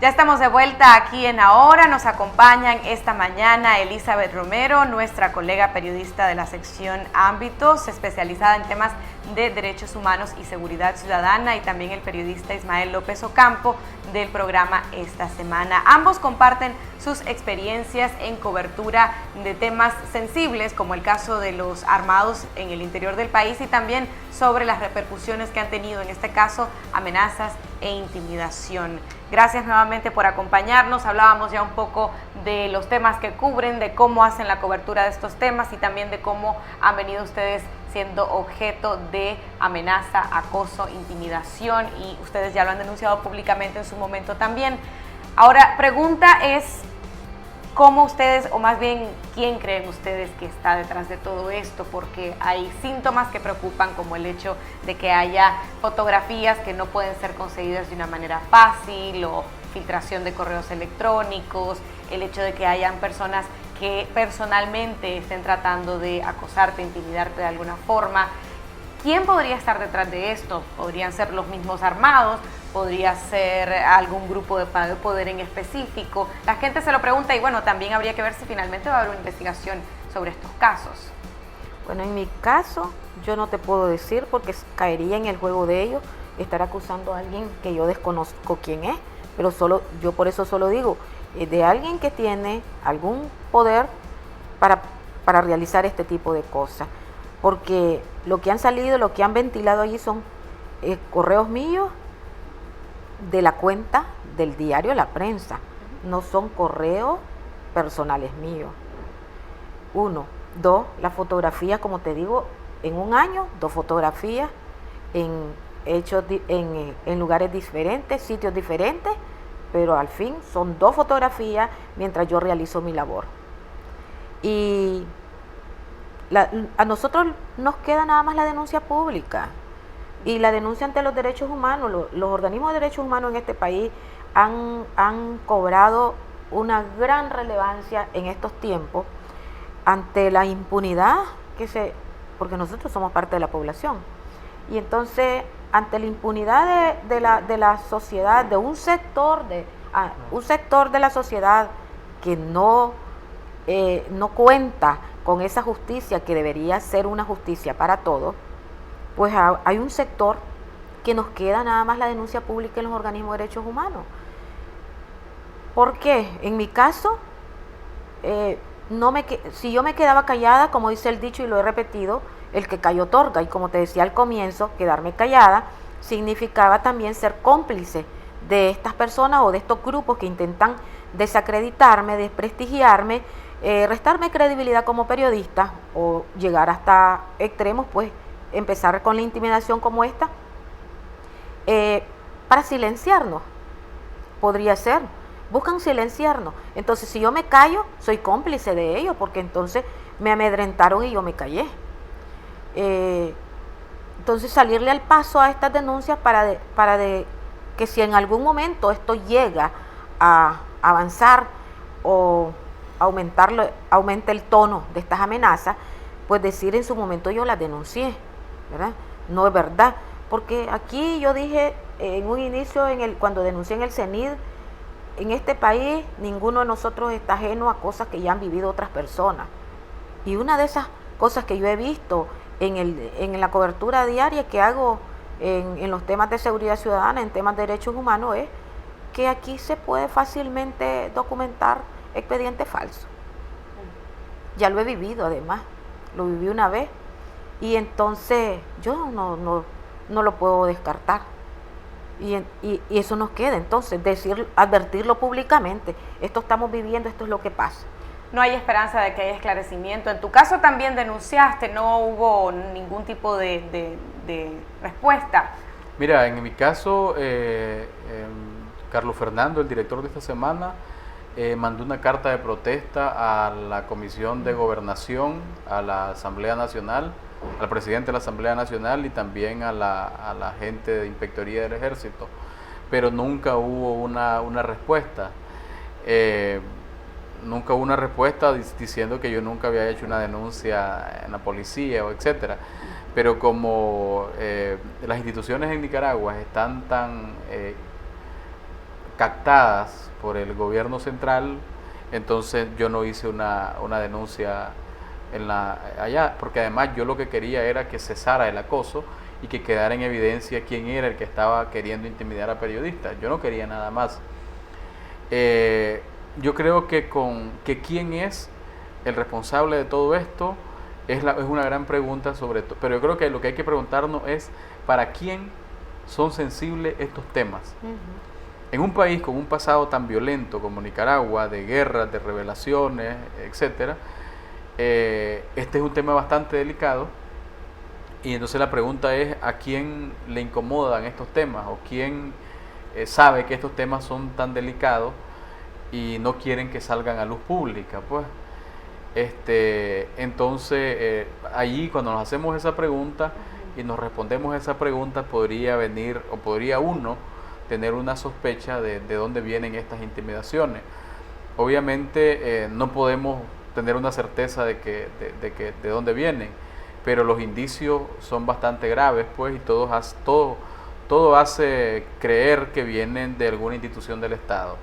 Ya estamos de vuelta aquí en Ahora. Nos acompañan esta mañana Elizabeth Romero, nuestra colega periodista de la sección Ámbitos, especializada en temas de derechos humanos y seguridad ciudadana, y también el periodista Ismael López Ocampo del programa Esta Semana. Ambos comparten sus experiencias en cobertura de temas sensibles, como el caso de los armados en el interior del país, y también sobre las repercusiones que han tenido, en este caso, amenazas e intimidación. Gracias nuevamente por acompañarnos. Hablábamos ya un poco de los temas que cubren, de cómo hacen la cobertura de estos temas y también de cómo han venido ustedes siendo objeto de amenaza, acoso, intimidación, y ustedes ya lo han denunciado públicamente en su momento también. Ahora, pregunta es, ¿cómo ustedes, o más bien, quién creen ustedes que está detrás de todo esto? Porque hay síntomas que preocupan, como el hecho de que haya fotografías que no pueden ser conseguidas de una manera fácil, o filtración de correos electrónicos, el hecho de que hayan personas que personalmente estén tratando de acosarte, intimidarte de alguna forma. ¿Quién podría estar detrás de esto? ¿Podrían ser los mismos armados? ¿Podría ser algún grupo de poder en específico? La gente se lo pregunta, y bueno, también habría que ver si finalmente va a haber una investigación sobre estos casos. Bueno, en mi caso, yo no te puedo decir, porque caería en el juego de ellos estar acusando a alguien que yo desconozco quién es, pero yo por eso solo digo, de alguien que tiene algún poder para realizar este tipo de cosas. Porque lo que han salido, lo que han ventilado allí son correos míos de la cuenta del diario La Prensa. No son correos personales míos. 1. 2. La fotografía, como te digo, en un año, 2 fotografías en lugares diferentes, sitios diferentes, pero al fin son 2 fotografías mientras yo realizo mi labor. Y a nosotros nos queda nada más la denuncia pública y la denuncia ante los derechos humanos. Los organismos de derechos humanos en este país han cobrado una gran relevancia en estos tiempos ante la impunidad porque nosotros somos parte de la población, y entonces ante la impunidad de la sociedad, de un sector de la sociedad que no cuenta con esa justicia que debería ser una justicia para todos, pues hay un sector que nos queda nada más la denuncia pública en los organismos de derechos humanos. ¿Por qué? En mi caso, si yo me quedaba callada, como dice el dicho y lo he repetido, el que calló otorga, y como te decía al comienzo, quedarme callada significaba también ser cómplice de estas personas o de estos grupos que intentan desacreditarme, desprestigiarme, restarme credibilidad como periodista, o llegar hasta extremos, pues empezar con la intimidación como esta, para silenciarnos. Podría ser, buscan silenciarnos. Entonces, si yo me callo, soy cómplice de ellos, porque entonces me amedrentaron y yo me callé. Entonces, salirle al paso a estas denuncias para que si en algún momento esto llega a avanzar o aumente el tono de estas amenazas, pues decir en su momento yo las denuncié, ¿verdad? No es verdad, porque aquí yo dije en un inicio, cuando denuncié en el CENID, en este país ninguno de nosotros está ajeno a cosas que ya han vivido otras personas. Y una de esas cosas que yo he visto en la cobertura diaria que hago en los temas de seguridad ciudadana, en temas de derechos humanos, es que aquí se puede fácilmente documentar expediente falso. Ya lo he vivido, además, lo viví una vez, y entonces yo no lo puedo descartar, y eso nos queda. Entonces advertirlo públicamente: esto estamos viviendo, esto es lo que pasa. No hay esperanza de que haya esclarecimiento. En tu caso también denunciaste, no hubo ningún tipo de respuesta. Mira, en mi caso, Carlos Fernando, el director de Esta Semana, mandó una carta de protesta a la Comisión de Gobernación, a la Asamblea Nacional, al presidente de la Asamblea Nacional, y también a la gente de Inspectoría del Ejército, pero nunca hubo una respuesta. Nunca hubo una respuesta diciendo que yo nunca había hecho una denuncia en la policía o etcétera. Pero como las instituciones en Nicaragua están tan captadas por el gobierno central, entonces yo no hice una denuncia allá, porque además yo lo que quería era que cesara el acoso y que quedara en evidencia quién era el que estaba queriendo intimidar a periodistas. Yo no quería nada más. Yo creo que quién es el responsable de todo esto es una gran pregunta sobre todo, pero yo creo que lo que hay que preguntarnos es para quién son sensibles estos temas. En un país con un pasado tan violento como Nicaragua, de guerras, de revelaciones, etcétera, este es un tema bastante delicado, y entonces la pregunta es a quién le incomodan estos temas o quién sabe que estos temas son tan delicados y no quieren que salgan a luz pública, pues. Entonces, allí cuando nos hacemos esa pregunta y nos respondemos esa pregunta, podría venir o podría uno tener una sospecha de dónde vienen estas intimidaciones. Obviamente no podemos tener una certeza de dónde vienen, pero los indicios son bastante graves, pues, y todo hace creer que vienen de alguna institución del Estado.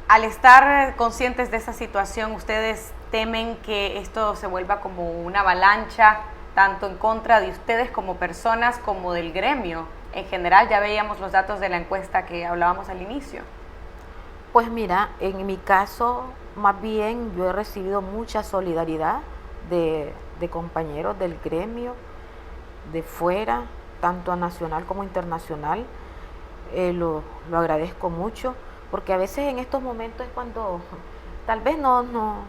Al estar conscientes de esa situación, ¿ustedes temen que esto se vuelva como una avalancha, tanto en contra de ustedes como personas, como del gremio en general? Ya veíamos los datos de la encuesta que hablábamos al inicio. Pues mira, en mi caso, más bien yo he recibido mucha solidaridad de compañeros del gremio, de fuera, tanto nacional como internacional. Lo agradezco mucho, porque a veces en estos momentos es cuando tal vez no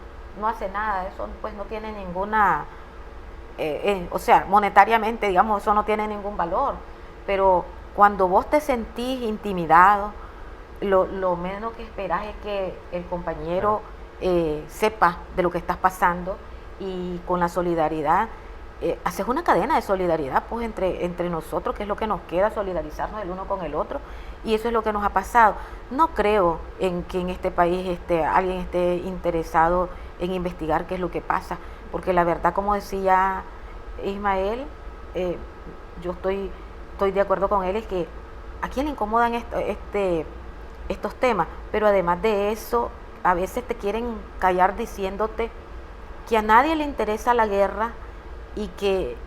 hace nada, eso pues no tiene ninguna, o sea, monetariamente, digamos, eso no tiene ningún valor, pero cuando vos te sentís intimidado, lo menos que esperás es que el compañero sepa de lo que estás pasando, y con la solidaridad, haces una cadena de solidaridad pues entre nosotros, que es lo que nos queda, solidarizarnos el uno con el otro, y eso es lo que nos ha pasado. No creo en que en este país alguien esté interesado en investigar qué es lo que pasa, porque la verdad, como decía Ismael, yo estoy de acuerdo con él, es que a quién le incomodan estos temas, pero además de eso, a veces te quieren callar diciéndote que a nadie le interesa la guerra, y que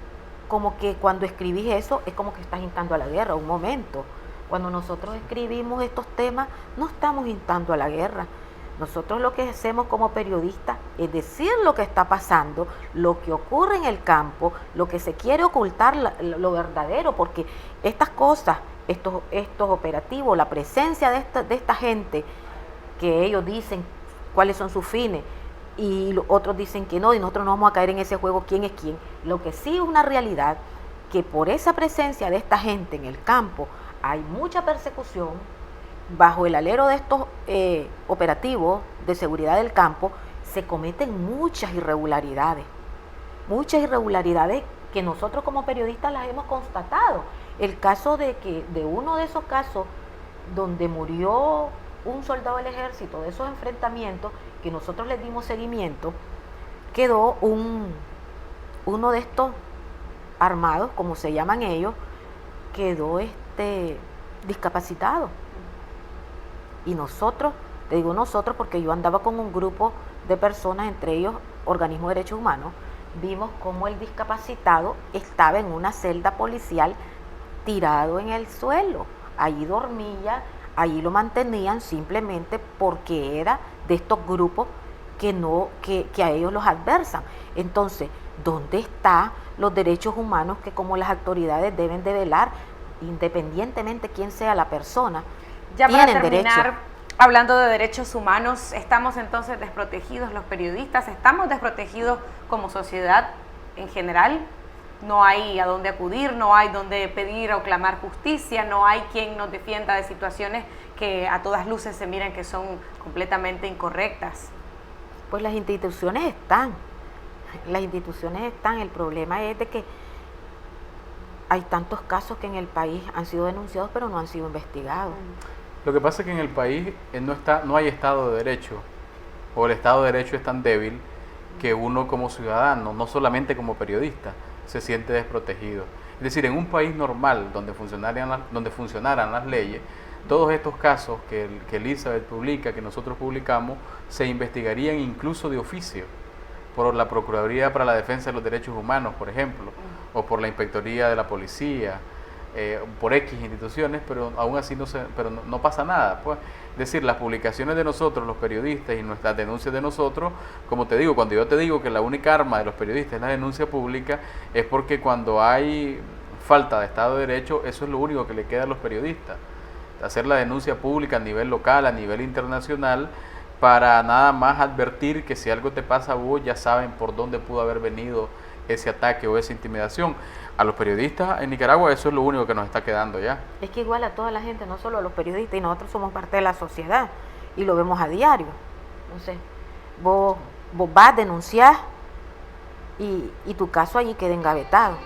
como que cuando escribís eso es como que estás instando a la guerra. Un momento, cuando nosotros escribimos estos temas no estamos instando a la guerra. Nosotros lo que hacemos como periodistas es decir lo que está pasando, lo que ocurre en el campo, lo que se quiere ocultar, lo verdadero, porque estas cosas, estos operativos, la presencia de esta gente, que ellos dicen cuáles son sus fines, y los otros dicen que no, y nosotros no vamos a caer en ese juego quién es quién. Lo que sí es una realidad, que por esa presencia de esta gente en el campo hay mucha persecución. Bajo el alero de estos operativos de seguridad del campo se cometen muchas irregularidades que nosotros como periodistas las hemos constatado. El caso de uno de esos casos donde murió un soldado del ejército, de esos enfrentamientos que nosotros les dimos seguimiento, quedó uno de estos armados, como se llaman ellos, quedó discapacitado. Y nosotros, te digo nosotros porque yo andaba con un grupo de personas, entre ellos organismos de derechos humanos, vimos cómo el discapacitado estaba en una celda policial tirado en el suelo. Allí dormía, allí lo mantenían simplemente porque era de estos grupos que a ellos los adversan. Entonces, ¿dónde están los derechos humanos que como las autoridades deben de velar, independientemente quién sea la persona? Ya para terminar, hablando de derechos humanos, ¿estamos entonces desprotegidos los periodistas? ¿Estamos desprotegidos como sociedad en general? No hay a dónde acudir, no hay dónde pedir o clamar justicia, no hay quien nos defienda de situaciones que a todas luces se miran que son completamente incorrectas. Pues las instituciones están, el problema es de que hay tantos casos que en el país han sido denunciados pero no han sido investigados. Lo que pasa es que en el país no hay Estado de Derecho, o el Estado de Derecho es tan débil que uno como ciudadano, no solamente como periodista, se siente desprotegido. Es decir, en un país normal donde funcionaran las leyes, todos estos casos que Elizabeth publica, que nosotros publicamos, se investigarían incluso de oficio por la Procuraduría para la Defensa de los Derechos Humanos, por ejemplo, o por la Inspectoría de la Policía, por X instituciones, pero aún así no pasa nada, pues. Es decir, las publicaciones de nosotros, los periodistas, y nuestras denuncias de nosotros, como te digo, cuando yo te digo que la única arma de los periodistas es la denuncia pública, es porque cuando hay falta de Estado de Derecho, eso es lo único que le queda a los periodistas, hacer la denuncia pública a nivel local, a nivel internacional, para nada más advertir que si algo te pasa a vos, ya saben por dónde pudo haber venido ese ataque o esa intimidación. A los periodistas en Nicaragua eso es lo único que nos está quedando ya. Es que igual a toda la gente, no solo a los periodistas, y nosotros somos parte de la sociedad y lo vemos a diario. Entonces, vos vas, denunciás y tu caso allí queda engavetado.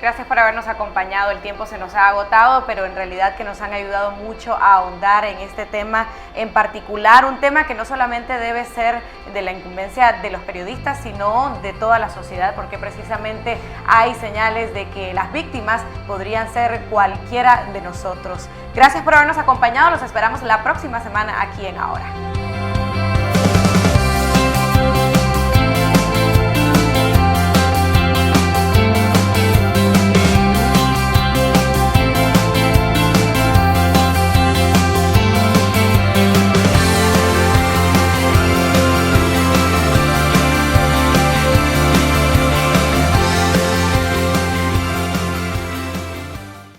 Gracias por habernos acompañado, el tiempo se nos ha agotado, pero en realidad que nos han ayudado mucho a ahondar en este tema en particular, un tema que no solamente debe ser de la incumbencia de los periodistas, sino de toda la sociedad, porque precisamente hay señales de que las víctimas podrían ser cualquiera de nosotros. Gracias por habernos acompañado, los esperamos la próxima semana aquí en Ahora.